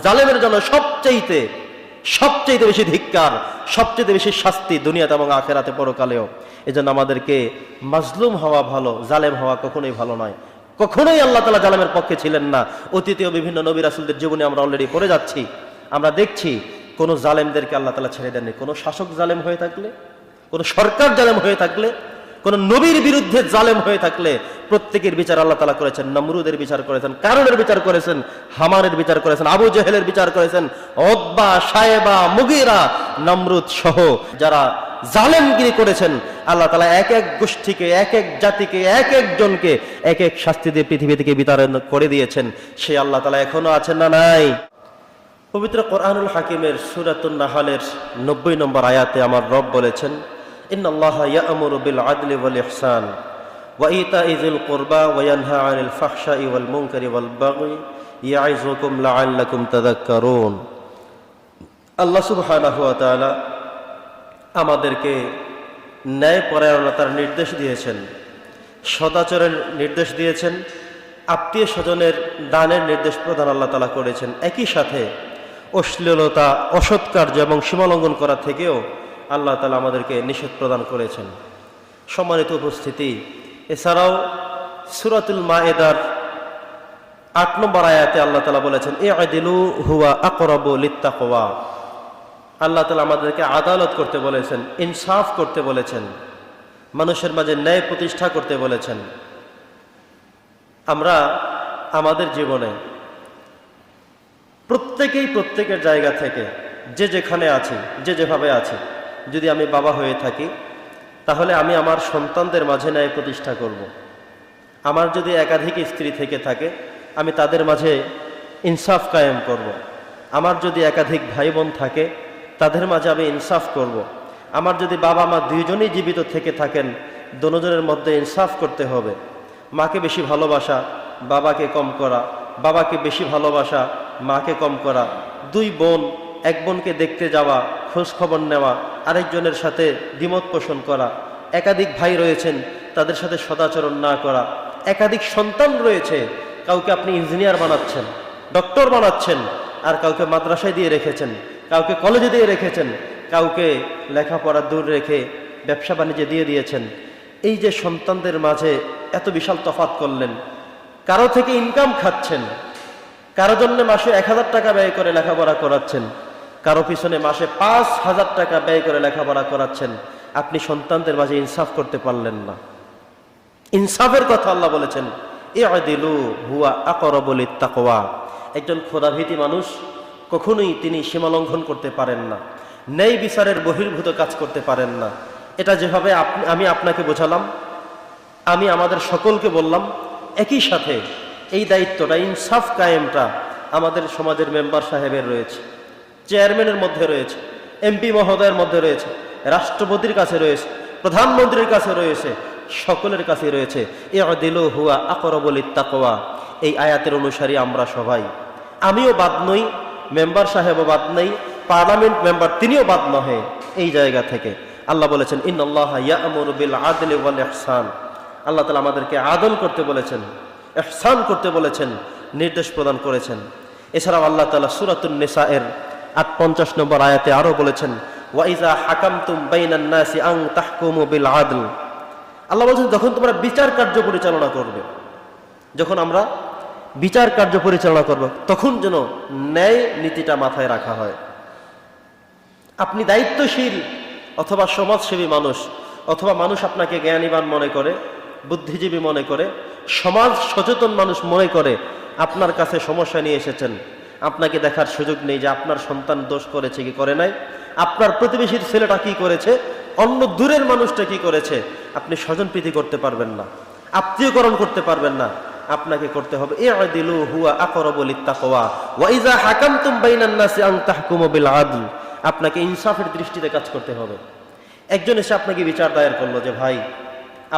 জালেমের জন্য সবচেয়ে বেশি ধিক্কার, সবচেয়ে বেশি শাস্তি দুনিয়াতে এবং আখেরাতে পরকালেও। এজন্য আমাদেরকে মাজলুম হওয়া ভালো, জালেম হওয়া কখনোই ভালো নয়। কখনোই আল্লাহ তাআলা জালেমের পক্ষে ছিলেন না। অতীতীয় বিভিন্ন নবী রাসূলদের জীবনে আমরা অলরেডি পড়ে যাচ্ছি, আমরা দেখছি কোন জালেমদেরকে আল্লাহ তাআলা ছেড়ে দেননি। কোন শাসক জালেম হয়ে থাকলে, কোন সরকার জালেম হয়ে থাকলে, কোন নবীর বিরুদ্ধে জালেম হয়ে থাকলে প্রত্যেকের বিচার আল্লাহ তাআলা করেছেন। নমরুদের বিচার করেছেন, কারুনের বিচার করেছেন, হামানের বিচার করেছেন, আবু জেহেলের বিচার করেছেন, উতবা, শায়বা, মুগীরা, নমরুদ সহ যারা জালেমগিরি করেছেন, আল্লাহ তাআলা এক এক গোষ্ঠীকে, এক এক জাতিকে, এক একজনকে এক এক শাস্তি দিয়ে পৃথিবী থেকে বিতাড়ন করে দিয়েছেন। সেই আল্লাহ তাআলা এখনো আছেন না নাই? পবিত্র কোরআনুল হাকিমের সূরাতুন নাহলের 90 নম্বর আয়াতে আমার রব বলেছেন, ইন্নাল্লাহা ইয়া'মুরু বিল আদলি ওয়াল ইহসান ওয়া ইতা'i যিল কুরবা ওয়া ইয়ানহা আনিল ফাহশাই ওয়াল মুনকারি ওয়াল বাগই ইয়া'iযুকুম লা'আল্লাকুম তাযাক্কারুন। আল্লাহ সুবহানাহু ওয়া তাআলা আমাদেরকে ন্যায়পরায়ণতার নির্দেশ দিয়েছেন, সদাচরের নির্দেশ দিয়েছেন, আত্মীয় স্বজনের দানের নির্দেশ প্রদান আল্লাহ তাআলা করেছেন। একই সাথে অশ্লীলতা, অসৎকার্য এবং সীমালঙ্ঘন করা থেকেও আল্লাহ তাআলা আমাদেরকে নিষেধ প্রদান করেছেন। সম্মানিত উপস্থিতি, এছাড়াও সূরাতুল মায়েদার 8 নম্বর আয়াতে আল্লাহ তাআলা বলেছেন, ই'দিলু হুয়া আকরাবু লিত্তাকওয়া। আল্লাহ তাআলা আমাদেরকে আদালত করতে বলেছেন, ইনসাফ করতে বলেছেন, মানুষের মাঝে ন্যায় প্রতিষ্ঠা করতে বলেছেন। আমরা আমাদের জীবনে প্রত্যেকেই প্রত্যেকের জায়গা থেকে যে যেখানে আছি, যে যেভাবে আছি, যদি আমি বাবা হয়ে থাকি তাহলে আমি আমার সন্তানদের মাঝে ন্যায় প্রতিষ্ঠা করব। আমার যদি একাধিক স্ত্রী থেকে থাকে আমি তাদের মাঝে ইনসাফ কায়েম করব। আমার যদি একাধিক ভাই বোন থাকে তাদের মাঝে আমি ইনসাফ করব। আমার যদি বাবা মা দুইজনই জীবিত থেকে থাকেন দুজনের মধ্যে ইনসাফ করতে হবে। মাকে বেশি ভালোবাসা, বাবাকে কম করা, বাবাকে বেশি ভালোবাসা, মাকে কম করা, দুই বোন, এক বোনকে দেখতে যাওয়া, খোঁজ খবর নেওয়া, আরেকজনের সাথে দ্বিমত পোষণ করা, একাধিক ভাই রয়েছেন তাদের সাথে সদাচরণ না করা, একাধিক সন্তান রয়েছে, কাউকে আপনি ইঞ্জিনিয়ার বানাচ্ছেন, ডক্টর বানাচ্ছেন, আর কাউকে মাদ্রাসায় দিয়ে রেখেছেন, কাউকে কলেজে দিয়ে রেখেছেন, কাউকে লেখাপড়া দূর রেখে ব্যবসা বাণিজ্যে দিয়ে দিয়েছেন। এই যে সন্তানদের মাঝে এত বিশাল তফাৎ করলেন, কারো থেকে ইনকাম খাচ্ছেন, কারো জন্য মাসে 1000 টাকা ব্যয় করে লেখাপড়া করাচ্ছেন, কারো পিছনে মাসে 5000 টাকা ব্যয় করে লেখাপড়া করাচ্ছেন, আপনি সন্তানদের মাঝে ইনসাফ করতে পারলেন না। ইনসাফের কথা আল্লাহ বলেছেন, ই'দিলু হুয়া আকরাবু লিত্তাকওয়া। একজন খোদাভীতি মানুষ কখনোই তিনি সীমালঙ্ঘন করতে পারেন না, ন্যায় বিচারের বহির্ভূত কাজ করতে পারেন না। এটা যেভাবে আমি আপনাকে বোঝালাম, আমি আমাদের সকলকে বললাম, একই সাথে এই দায়িত্বটা, ইনসাফ কায়েমটা আমাদের সমাজের মেম্বার সাহেবের রয়েছে, চেয়ারম্যানের মধ্যে রয়েছে, এমপি মহোদয়ের মধ্যে রয়েছে, রাষ্ট্রপতির কাছে রয়েছে, প্রধানমন্ত্রীর কাছে রয়েছে, সকলের কাছে রয়েছে। ই'দিলু হুয়া আকরাবু লিত্তাকওয়া। এই আয়াতের অনুসারী আমরা সবাই, আমিও বাদ নই, মেম্বার সাহেবও বাদ নেই, পার্লামেন্ট মেম্বার তিনিও বাদ নহে। এই জায়গা থেকে আল্লাহ বলেছেন, ইন্নাল্লাহা ইয়া'মুরু বিল আদলি ওয়াল ইহসান। আল্লাহ তাআলা আমাদেরকে আদল করতে বলেছেন, ইহসান করতে বলেছেন, নির্দেশ প্রদান করেছেন। এছাড়াও আল্লাহ তাআলা সূরাতুন নিসা-এর 58 নম্বর আয়াতে আরো বলেছেন, ওয়া ইযা হাকামতুম বাইনান নাসি আন তাহকুমু বিল আদল। আল্লাহ বলেছেন, যখন তোমরা বিচার কার্য পরিচালনা করবে, যখন আমরা বিচার কার্য পরিচালনা করব, তখন যেন ন্যায় নীতিটা মাথায় রাখা হয়। আপনি দায়িত্বশীল অথবা সমাজসেবী মানুষ, অথবা মানুষ আপনাকে জ্ঞানীবান মনে করে, বুদ্ধিজীবী মনে করে, সমাজ সচেতন মানুষ মনে করে, আপনার কাছে সমস্যা নিয়ে এসেছেন, আপনাকে দেখার সুযোগ নেই যে আপনার সন্তান দোষ করেছে কি করে নাই, আপনার প্রতিবেশীর ছেলেটা কি করেছে, অন্য দূরের মানুষটা কি করেছে, আপনি স্বজনপ্রীতি করতে পারবেন না, আত্মীয়করণ করতে পারবেন না। আপনাকে করতে হবে ই'দিলু হুয়া আকরাবু লিত্তাকওয়া ওয়া ইযা হাকামতুম বাইনান নাসি আন তাহকুমু বিল আদল। আপনাকে ইনসাফের দৃষ্টিতে কাজ করতে হবে। একজন এসে আপনাকে বিচার দায়ের করলো যে ভাই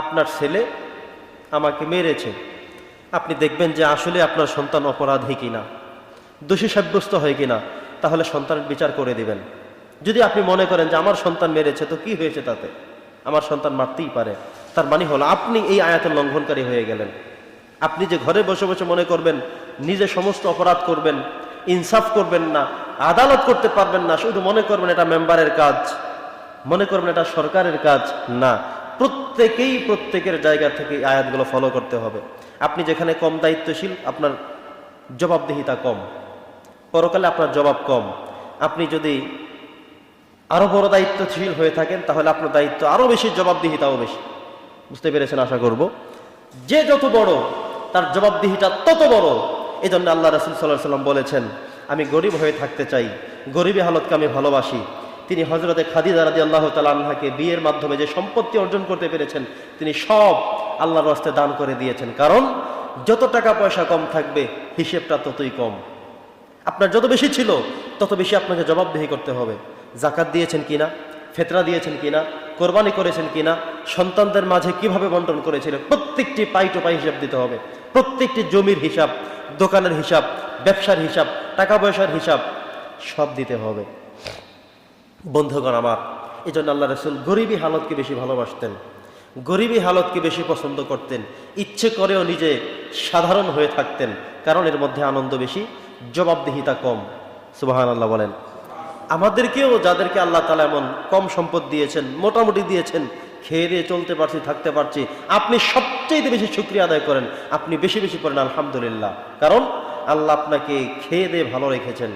আপনার ছেলে আমাকে মেরেছে, আপনি দেখবেন যে আসলে আপনার সন্তান অপরাধী কিনা, দোষী সাব্যস্ত হয় কিনা, তাহলে সন্তানের বিচার করে দিবেন। যদি আপনি মনে করেন যে আমার সন্তান মেরেছে তো কি হয়েছে তাতে, আমার সন্তান মারতেই পারে, তার মানে হলো আপনি এই আয়াতের লঙ্ঘনকারী হয়ে গেলেন। আপনি যে ঘরে বসে বসে মনে করবেন নিজে সমস্ত অপরাধ করবেন, ইনসাফ করবেন না, আদালত করতে পারবেন না, শুধু মনে করবেন এটা মেম্বারের কাজ, মনে করবেন এটা সরকারের কাজ। না, প্রত্যেকেই প্রত্যেকের জায়গা থেকে আয়াতগুলো ফলো করতে হবে। আপনি যেখানে কম দায়িত্বশীল, আপনার জবাবদিহিতা কম, পরকালে আপনার জবাব কম। আপনি যদি আরো বড় দায়িত্বশীল হয়ে থাকেন, তাহলে আপনার দায়িত্ব আরো বেশি, জবাবদিহিতাও বেশি। বুঝতে পেরেছেন আশা করব। যে যত বড়, তার জবাবদিহিতা তত বড়। এই জন্য আল্লাহ রাসূল সাল্লাল্লাহু আলাইহি ওয়াসাল্লাম বলেছেন, আমি গরিব হয়ে থাকতে চাই, গরিবী হালতকে আমি ভালোবাসি। তিনি হযরতে খাদিজা রাদিয়াল্লাহু তাআলা আনহাকে বিয়ের মাধ্যমে যে সম্পত্তি অর্জন করতে পেরেছেন, তিনি সব আল্লাহর রাস্তায় দান করে দিয়েছেন। কারণ যত টাকা পয়সা কম থাকবে, হিসেবটা ততই কম। আপনার যত বেশি ছিল, তত বেশি আপনাকে জবাবদিহি করতে হবে। যাকাত দিয়েছেন কিনা, ফিতরা দিয়েছেন কিনা, কোরবানি করেছেন কিনা, সন্তানদের মাঝে কিভাবে বন্টন করেছিলেন, প্রত্যেকটি পাই টু পাই হিসাব দিতে হবে। প্রত্যেকটি জমির হিসাব, দোকানের হিসাব, ব্যবসার হিসাব, টাকা পয়সার হিসাব সব দিতে হবে। বন্ধুগণ আমার, এই জন্য আল্লাহ রাসূল গরিবী হালতকে বেশি ভালোবাসতেন, গরিবী হালতকে বেশি পছন্দ করতেন। ইচ্ছে করেও নিজে সাধারণ হয়ে থাকতেন, কারণ এর মধ্যে আনন্দ বেশি, জবাবদিহিতা কম। সুবহানাল্লাহ বলেন। আমাদেরকেও যাদেরকে আল্লাহ তাআলা এমন কম সম্পদ দিয়েছেন, মোটামুটি দিয়েছেন, খেয়ে দিয়ে চলতে পারছি, থাকতে পারছি, আপনি সবচেয়ে বেশি শুকরিয়া আদায় করেন, আপনি বেশি বেশি করেন আলহামদুলিল্লাহ। কারণ আল্লাহ আপনাকে খেয়ে দিয়ে ভালো রেখেছেন,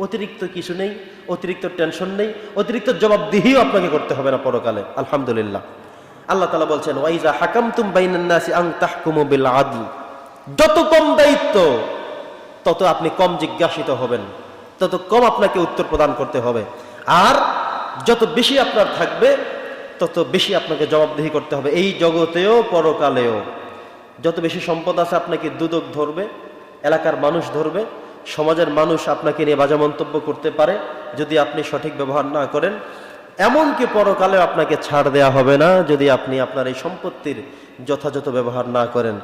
অতিরিক্ত কিছু নেই, অতিরিক্ত টেনশন নেই, অতিরিক্ত জবাবদিহিও আপনাকে করতে হবে না পরকালে। আলহামদুলিল্লাহ। আল্লাহ তাআলা বলছেন, ওয়াইজা হাকামতুম বাইনান নাসি আন তাহকুমু বিল আদল। যত কম দায়িত্ব, তত আপনি কম জিজ্ঞাসিত হবেন, তত কম আপনাকে উত্তর প্রদান করতে হবে। আর যত বেশি আপনার থাকবে, তত বেশি আপনাকে জবাবদিহি করতে হবে, এই জগতেও পরকালেও। যত বেশি সম্পদ আছে, আপনাকে দুদক ধরবে, এলাকার মানুষ ধরবে, সমাজের মানুষ আপনাকে নিয়ে বাজে মন্তব্য করতে পারে যদি আপনি সঠিক ব্যবহার না করেন। এমনকি পরকালেও আপনাকে ছাড় দেয়া হবে না যদি আপনি আপনার এই সম্পত্তির যথাযথ ব্যবহার না করেন।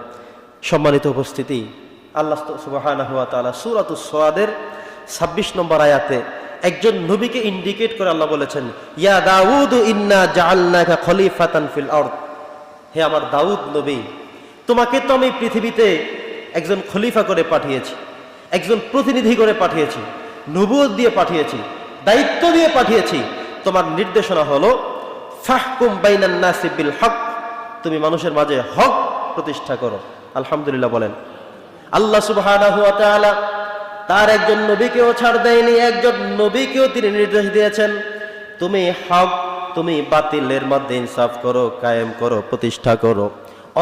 সম্মানিত উপস্থিতি, আল্লাহ সুবহানাহু ওয়া তাআলা সূরাতুস সাদের 26 নম্বর আয়াতে একজন নবীকে ইন্ডিকেট করে আল্লাহ বলেছেন, ইয়া দাউদ ইন্না জাআলনাকা খলিফাতান ফিল আরদ। হে আমার দাউদ নবী, তোমাকে তো আমি পৃথিবীতে একজন খলিফা করে পাঠিয়েছি, একজন প্রতিনিধি করে পাঠিয়েছি, নবুয়ত দিয়ে পাঠিয়েছি, দায়িত্ব দিয়ে পাঠিয়েছি। তোমার নির্দেশনা হলো ফাহকুম বাইনান নাসি বিল হক, তুমি মানুষের মাঝে হক প্রতিষ্ঠা করো। আলহামদুলিল্লাহ বলেন। আল্লাহ সুবহানাহু ওয়া তাআলা তার একজন নবীকেও ছাড় দেয়নি, একজন নবীকেও তিনি নির্দেশ দিয়েছেন, তুমি হক, তুমি বাতিলের মধ্যে ইনসাফ করো, কায়েম করো, প্রতিষ্ঠা করো।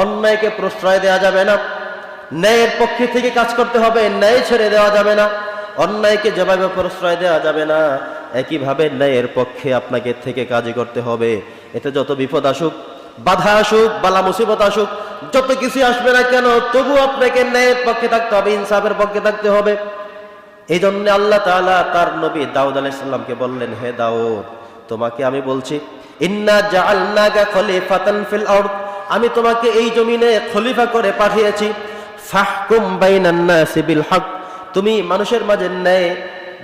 অন্যায়কে প্রশ্রয় দেওয়া যাবে না, ন্যায়ের পক্ষে থেকে কাজ করতে হবে, ন্যায় ছেড়ে দেওয়া যাবে না, অন্যায়কে যেভাবে প্রশ্রয় দেওয়া যাবে না, একইভাবে ন্যায়ের পক্ষে আপনাকে থেকে কাজই করতে হবে। এতে যত বিপদ আসুক, বাধা আসুক, বালা মুসিবত আসুক, যত কিছু আসবে না কেন, তবু আপনাকে ন্যায়ের পক্ষে থাকতে হবে, ইনসাফের পক্ষে থাকতে হবে। এই জন্য আল্লাহ তাআলা তার নবী দাউদ আলাইহিস সালামকে বললেন, হে দাউদ, তোমাকে আমি বলছি, ইন্না জাআলনাকা খলিফাতান ফিল আরদ, আমি তোমাকে এই জমিনে খলিফা করে পাঠিয়েছি। ফাহকুম বাইনান নাসি বিল হক, তুমি মানুষের মাঝে ন্যায়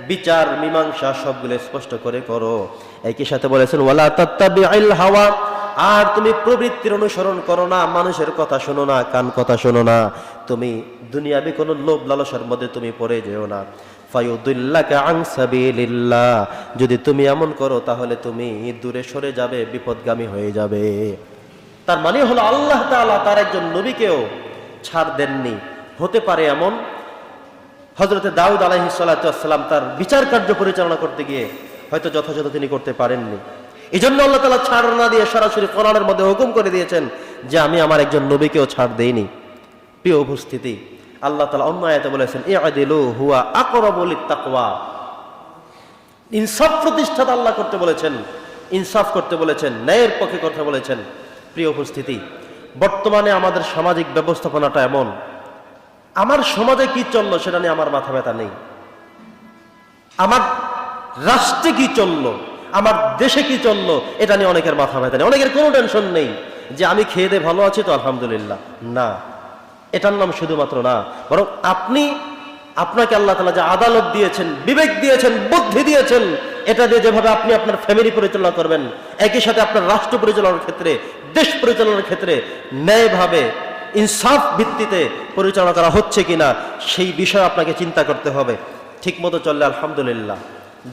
বিচার মীমাংসা সবগুলো স্পষ্ট করে করো। একই সাথে বলেছেন, ওয়ালা তাত্তাবিউল হাওয়া, আর তুমি প্রবৃত্তির অনুসরণ করো না, মানুষের কথা শোনো না, কান কথা শোনো না, তুমি দুনিয়াবি কোনো লোভ লালসার মধ্যে তুমি পড়ে যেও না। ফায়ুদিল্লাকা আন সাবিলিল্লাহ, যদি তুমি এমন করো তাহলে তুমি দূরে সরে যাবে, বিপদগামী হয়ে যাবে। তার মানে হলো আল্লাহ তাআলা তার একজন নবীকেও ছাড় দেননি। হতে পারে এমন, হযরতে দাউদ আলাইহিস সালাতু ওয়াস সালাম তার বিচার কার্য পরিচালনা করতে গিয়ে হয়তো যথাযথ তিনি করতে পারেননি। এই জন্য আল্লাহ তাআলা ছাড় না দিয়ে সরাসরি কোরআনের মধ্যে হুকুম করে দিয়েছেন যে আমি আমার একজন নবীকেও ছাড় দেইনি। প্রিয় উপস্থিতি, আল্লাহ তাআলা অন্য আয়াতে বলেছেন, ইআদিলু হুয়া আকরাবু লিত-তাকওয়া, ইনসাফ প্রতিষ্ঠা আল্লাহ করতে বলেছেন, ইনসাফ করতে বলেছেন, ন্যায়ের পক্ষে করতে বলেছেন। প্রিয় উপস্থিতি, বর্তমানে আমাদের সামাজিক ব্যবস্থাপনাটা এমন, আমার সমাজে কি চললো সেটা নিয়ে আমার মাথা ব্যথা নেই, আমার রাষ্ট্রে কি চললো, আমার দেশে কি চললো এটা নিয়ে অনেকের মাথা ব্যথা নেই, অনেকের কোনো টেনশন নেই যে আমি খেয়ে দিয়ে ভালো আছি তো আলহামদুলিল্লাহ। না, এটার নাম শুধুমাত্র না, বরং আপনাকে আল্লাহ তাআলা যে আদালত দিয়েছেন, বিবেক দিয়েছেন, বুদ্ধি দিয়েছেন, এটা দিয়ে যেভাবে আপনি আপনার ফ্যামিলি পরিচালনা করবেন, একই সাথে আপনার রাষ্ট্র পরিচালনার ক্ষেত্রে, দেশ পরিচালনার ক্ষেত্রে ন্যায়ভাবে ইনসাফ ভিত্তিতে পরিচালনা করা হচ্ছে কিনা সেই বিষয়ে আপনাকে চিন্তা করতে হবে। ঠিক মতো চললে আলহামদুলিল্লাহ,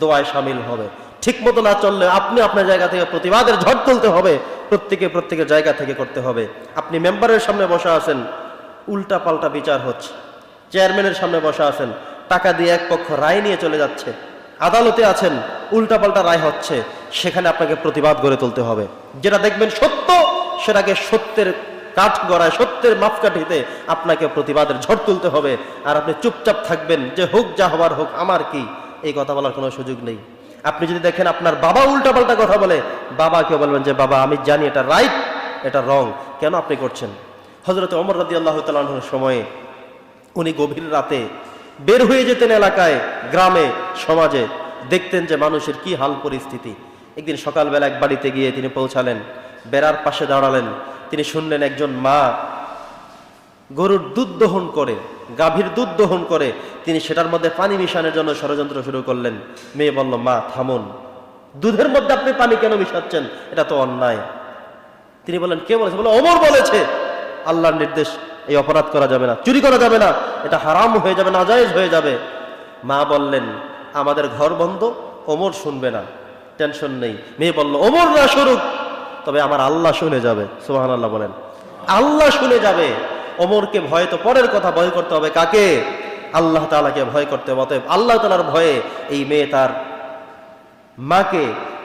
দোয়ায় শামিল হবে। ঠিক মতো না চললে আপনি আপনার জায়গা থেকে প্রতিবাদের ঝড় তুলতে হবে, প্রত্যেকের জায়গা থেকে করতে হবে। আপনি মেম্বারের সামনে বসা আছেন, উল্টা পাল্টা বিচার হচ্ছে। চেয়ারম্যানের সামনে বসা আছেন, টাকা দিয়ে এক পক্ষ রায় নিয়ে চলে যাচ্ছে। আদালতে আছেন, উল্টা পাল্টা রায় হচ্ছে। সেখানে আপনাকে প্রতিবাদ গড়ে তুলতে হবে। যেটা দেখবেন সত্য, সেটাকে সত্যের কাঠ গড়ায়, সত্যের মাপকাঠিতে আপনাকে প্রতিবাদের ঝড় তুলতে হবে। আর আপনি চুপচাপ থাকবেন যে হোক যা হবার হোক, আমার কি, এই কথা বলার কোনো সুযোগ নেই। আপনি যদি দেখেন আপনার বাবা উল্টাপাল্টা কথা বলে, বাবাকে বলবেন যে বাবা আমি জানি এটা রাইট, এটা রং, কেন আপনি করছেন? হযরত ওমর রাদিয়াল্লাহু তাআলা আনহুর সময়ে উনি গভীর রাতে বের হয়ে যেতেন এলাকায়, গ্রামে, সমাজে, দেখতেন যে মানুষের কি হাল পরিস্থিতি। একদিন সকালবেলা এক বাড়িতে গিয়ে তিনি পৌঁছালেন, বেড়ার পাশে দাঁড়ালেন। তিনি শুনলেন একজন মা গরুর দুধ দহন করে, গাভীর দুধ দহন করে, তিনি সেটার মধ্যে পানি মিশানোর জন্য ষড়যন্ত্র শুরু করলেন। মেয়ে বলল, মা থামুন, দুধের মধ্যে আপনি পানি কেন মিশাচ্ছেন? এটা তো অন্যায়। তিনি বললেন, কে বলেছে? বলে, ওমর বলেছে, আল্লাহর নির্দেশ, এই অপরাধ করা যাবে না, চুরি করা যাবে না, এটা হারাম হয়ে যাবে, নাজায়েজ হয়ে যাবে। মা বললেন, আমাদের ঘর বন্ধ, ওমর শুনবে না, টেনশন নেই। মেয়ে বলল, ওমর না শুনুক, তবে আমার আল্লাহ শুনে যাবে। সুবহানাল্লাহ বলেন, আল্লাহ শুনে যাবে। ওমরকে ভয় তো পরের কথা, ভয় করতে হবে কাকে? আল্লাহ তাআলাকে ভয় করতে হবে। অতএব আল্লাহ তাআলার ভয়ে এই মেয়ে তার মাকে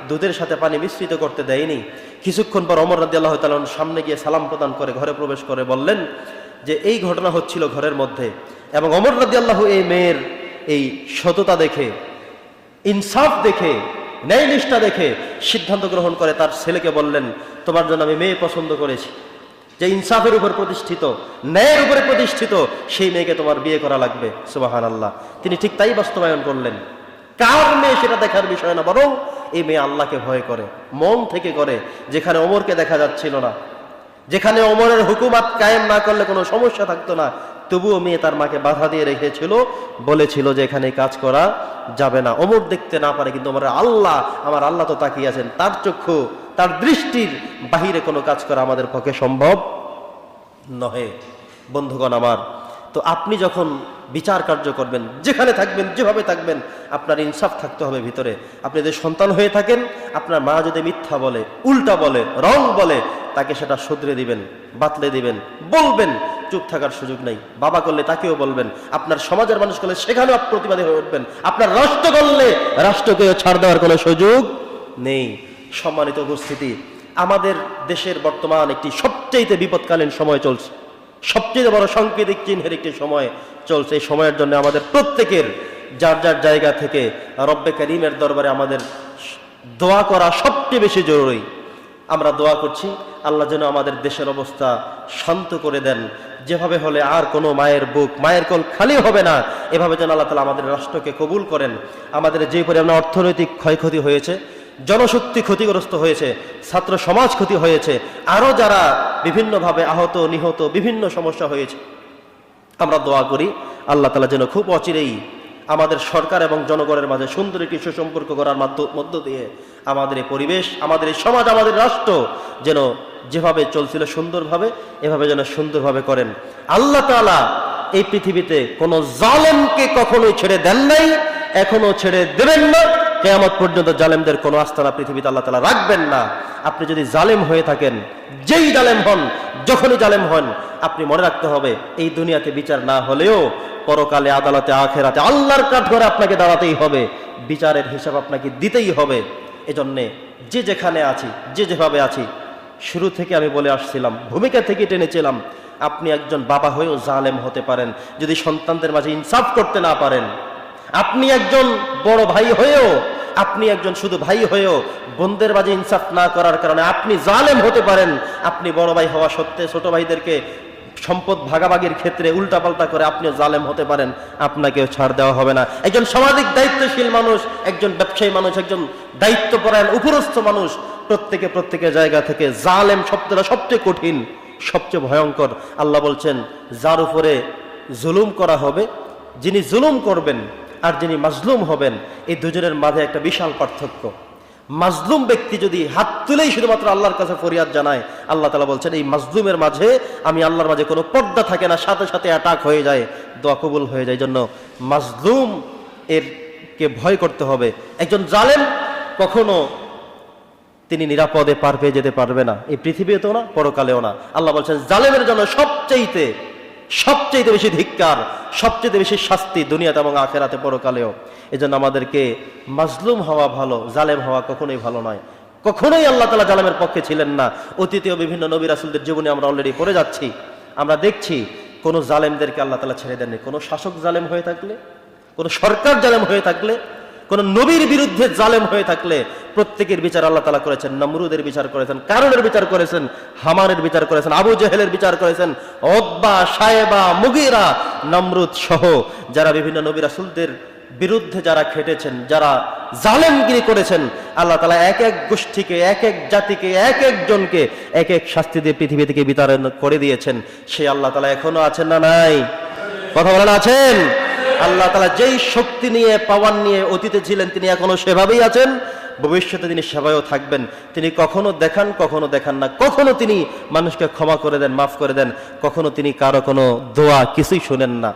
দুধের সাথে পানি মিশ্রিত করতে দেয়নি। কিছুক্ষণ পর ওমর রাদিয়াল্লাহু তাআলা সামনে গিয়ে সালাম প্রদান করে ঘরে প্রবেশ করে বললেন যে এই ঘটনা হচ্ছিল ঘরের মধ্যে, এবং ওমর রাদিয়াল্লাহু এই মেয়ের এই সততা দেখে, ইনসাফ দেখে, ন্যায় নিষ্ঠা দেখে সিদ্ধান্ত গ্রহণ করে তার ছেলেকে বললেন, তোমার জন্য আমি মেয়ে পছন্দ করেছি, যে ইনসাফের উপর প্রতিষ্ঠিত, ন্যায়ের উপরে প্রতিষ্ঠিত, সেই মেয়েকে তোমার বিয়ে করা লাগবে। সুবহানাল্লাহ। তিনি ঠিক তাই বাস্তবায়ন করলেন। কার মেয়ে সেটা দেখার বিষয় না, বরং এই মেয়ে আল্লাহকে ভয় করে, মন থেকে করে। যেখানে ওমরকে দেখা যাচ্ছিল না, যেখানে ওমরের হুকুমাত কায়েম না করলে কোনো সমস্যা থাকতো না, তবুও মেয়ে তার মাকে বাধা দিয়ে রেখেছিল, বলেছিল যে এখানে কাজ করা যাবে না। ওমর দেখতে না পারে, কিন্তু আমার আল্লাহ তো তাকিয়ে আছেন, তার চক্ষু, তার দৃষ্টির বাহিরে কোনো কাজ করা আমাদের পক্ষে সম্ভব নহে। বন্ধুগণ আমার, তো আপনি যখন বিচার কার্য করবেন, যেখানে থাকবেন, যেভাবে থাকবেন, আপনার ইনসাফ থাকতে হবে ভিতরে। আপনি যদি সন্তান হয়ে থাকেন, আপনার মা যদি মিথ্যা বলে, উল্টা বলে, রং বলে, তাকে সেটা শুধরে দিবেন, বাতলে দিবেন, বলবেন, চুপ থাকার সুযোগ নেই। বাবা করলে তাকেও বলবেন, আপনার সমাজের মানুষ করলে সেখানেও প্রতিবাদী হয়ে উঠবেন, আপনার রাষ্ট্র করলে রাষ্ট্রকেও ছাড় দেওয়ার কোনো সুযোগ নেই। সম্মানিত উপস্থিতি, আমাদের দেশের বর্তমান একটি সবচেয়ে বিপদকালীন সময় চলছে, সবচেয়ে বড় সাংকেতিক চিহ্নের একটি সময় চলছে। এই সময়ের জন্য আমাদের প্রত্যেকের যার যার জায়গা থেকে রব্বে কারীমের দরবারে আমাদের দোয়া করা সবচেয়ে বেশি জরুরি। আমরা দোয়া করছি, আল্লাহ যেন আমাদের দেশের অবস্থা শান্ত করে দেন। যেভাবে হলে আর কোনো মায়ের বুক, মায়ের কোল খালি হবে না, এভাবে যেন আল্লাহ তাআলা আমাদের রাষ্ট্রকে কবুল করেন। আমাদের যে পরিমাণ অর্থনৈতিক ক্ষয়ক্ষতি হয়েছে, জনশক্তি ক্ষতিগ্রস্ত হয়েছে, ছাত্র সমাজ ক্ষতি হয়েছে, আরও যারা বিভিন্নভাবে আহত, নিহত, বিভিন্ন সমস্যা হয়েছে, আমরা দোয়া করি আল্লাহ তাআলা যেন খুব অচিরেই আমাদের সরকার এবং জনগণের মাঝে সুন্দর একটি সুসম্পর্ক করার মধ্য দিয়ে আমাদের এই পরিবেশ, আমাদের এই সমাজ, আমাদের রাষ্ট্র যেন যেভাবে চলছিল সুন্দরভাবে, এভাবে যেন সুন্দরভাবে করেন। আল্লাহ তাআলা এই পৃথিবীতে কোনো জালেমকে কখনোই ছেড়ে দেন নাই, এখনো ছেড়ে দেবেন না। কিয়ামত পর্যন্ত জালেমদের কোনো আস্তানা পৃথিবীতে আল্লাহ তাআলা রাখবেন না। আপনি যদি জালেম হয়ে থাকেন, যেই জালেম হন, যখনই জালেম হন, আপনি মনে রাখতে হবে এই দুনিয়াতে বিচার না হলেও পরকালে, আদালতে, আখিরাতে আল্লাহর কাঠগড়ে আপনাকে দাঁড়াতেই হবে, বিচারের হিসাব আপনাকে দিতেই হবে। এজন্যে যে যেখানে আছি, যে যেভাবে আছি, শুরু থেকে আমি বলে আসছিলাম, ভূমিকা থেকে টেনেছিলাম, আপনি একজন বাবা হয়েও জালেম হতে পারেন যদি সন্তানদের মাঝে ইনসাফ করতে না পারেন। আপনি একজন বড় ভাই হয়েও, আপনি একজন শুধু ভাই হয়েও বোনদের মাঝে ইনসাফ না করার কারণে আপনি জালেম হতে পারেন। আপনি বড় ভাই হওয়া সত্ত্বে ছোট ভাইদেরকে সম্পদ ভাগাভাগির ক্ষেত্রে উল্টাপাল্টা করে আপনিও জালেম হতে পারেন, আপনাকেও ছাড় দেওয়া হবে না। একজন সামাজিক দায়িত্বশীল মানুষ, একজন ব্যবসায়ী মানুষ, একজন দায়িত্বপরায়ণ উপরস্থ মানুষ, প্রত্যেকের জায়গা থেকে জালেম শব্দটা সবচেয়ে কঠিন, সবচেয়ে ভয়ঙ্কর। আল্লাহ বলছেন, যার উপরে জুলুম করা হবে, যিনি জুলুম করবেন আর যিনি মাজলুম হবেন, এই দুজনের মাঝে একটা বিশাল পার্থক্য। মাজলুম ব্যক্তি যদি হাত তুলেই শুধুমাত্র আল্লাহর কাছে ফরিয়াদ জানায়, আল্লাহ তাআলা বলছেন এই মাজলুমের মাঝে আমি আল্লাহর মাঝে কোনো পর্দা থাকে না, সাথে সাথে অ্যাটাক হয়ে যায়, দোয়া কবুল হয়ে যায়। জন্য মাজলুম কে ভয় করতে হবে। একজন জালেম কখনো তিনি নিরাপদে পার পেয়ে যেতে পারবে না, এই পৃথিবীতেও না, পরকালেও না। আল্লাহ বলছেন জালেমের জন্য সবচেয়ে বেশি ধিক্কার, সবচেয়ে বেশি শাস্তি দুনিয়াতে এবং আখেরাতে, পরকালেও। এজন্য আমাদেরকে মাজলুম হওয়া ভালো, জালেম হওয়া কখনোই ভালো নয়। কখনোই আল্লাহ তাআলা জালেমের পক্ষে ছিলেন না। অতীতীয় বিভিন্ন নবী রাসূলদের জীবনে আমরা অলরেডি পড়ে যাচ্ছি, আমরা দেখছি কোন জালেমদেরকে আল্লাহ তাআলা ছেড়ে দেননি। কোন শাসক জালেম হয়ে থাকলে, কোন সরকার জালেম হয়ে থাকলে, কোন নবীর বিরুদ্ধে জালেম হয়ে থাকলে প্রত্যেকের বিচার আল্লাহ তাআলা করেছেন। নমরুদের বিচার করেছেন, কারুনের বিচার করেছেন, হামানের বিচার করেছেন, আবু জেহেলের বিচার করেছেন, উতবা, শায়বা, মুগীরা, নমরুদ সহ যারা বিভিন্ন নবী রাসূলদের বিরুদ্ধে যারা খেটেছেন, যারা জালেমগিরি করেছেন, আল্লাহ তাআলা এক এক গোষ্ঠীকে, এক এক জাতিকে, এক একজনকে এক এক শাস্তি দিয়ে পৃথিবী থেকে বিতাড়ন করে দিয়েছেন। সেই আল্লাহ তাআলা এখনো আছেন না নাই? কথা বলেন, আছেন? আল্লাহ তাআলা যেই শক্তি নিয়ে, পাওয়ার নিয়ে অতীতে ছিলেন, তিনি এখনো সেভাবেই আছেন, ভবিষ্যতে তিনি সেভাবেও থাকবেন। তিনি কখনো দেখান, কখনো দেখান না। কখনো তিনি মানুষকে ক্ষমা করে দেন, মাফ করে দেন, কখনো তিনি কারো কোনো দোয়া কিছুই শুনেন না।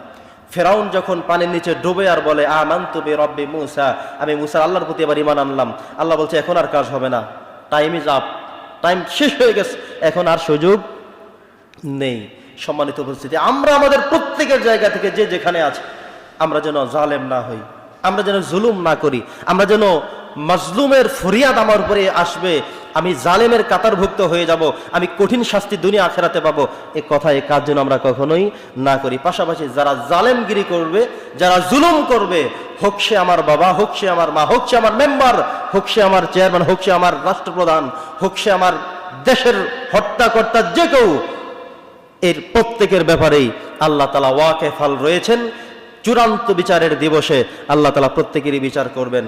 ফেরাউন যখন পানির নিচে ডুবে আর বলে আমানতু বিরব্বি মূসা, আমি মূসা আল্লাহর প্রতি আবার ঈমান আনলাম, আল্লাহ বলছে এখন আর কাজ হবে না, টাইম ইজ আপ, টাইম শেষ হয়ে গেছে, এখন আর সুযোগ নেই। সম্মানিত উপস্থিতি, আমরা আমাদের প্রত্যেকের জায়গা থেকে যে যেখানে আছে আমরা যেন জালেম না হই, আমরা যেন জুলুম না করি, আমরা যেন মাজলুমের ফরিয়াদ আমার উপরে আসবে, আমি জালেমের কাতারভুক্ত হয়ে যাব, আমি কঠিন শাস্তি দুনিয়া আখেরাতে পাবো, এ কথা, এ কাজ যেন আমরা কখনোই না করি। পাশাপাশি যারা জালেমগিরি করবে, যারা জুলুম করবে, হোক সে আমার বাবা, হোক সে আমার মা, হোক সে আমার মেম্বার, হোক সে আমার চেয়ারম্যান, হোক সে আমার রাষ্ট্রপ্রধান, হোক সে আমার দেশের হত্যাকর্তা, যে কেউ, এর প্রত্যেকের ব্যাপারেই আল্লাহ তাআলা ওয়াকিফাল রয়েছেন। চূড়ান্ত বিচারের দিবসে আল্লাহ তাআলা প্রত্যেকেরই বিচার করবেন।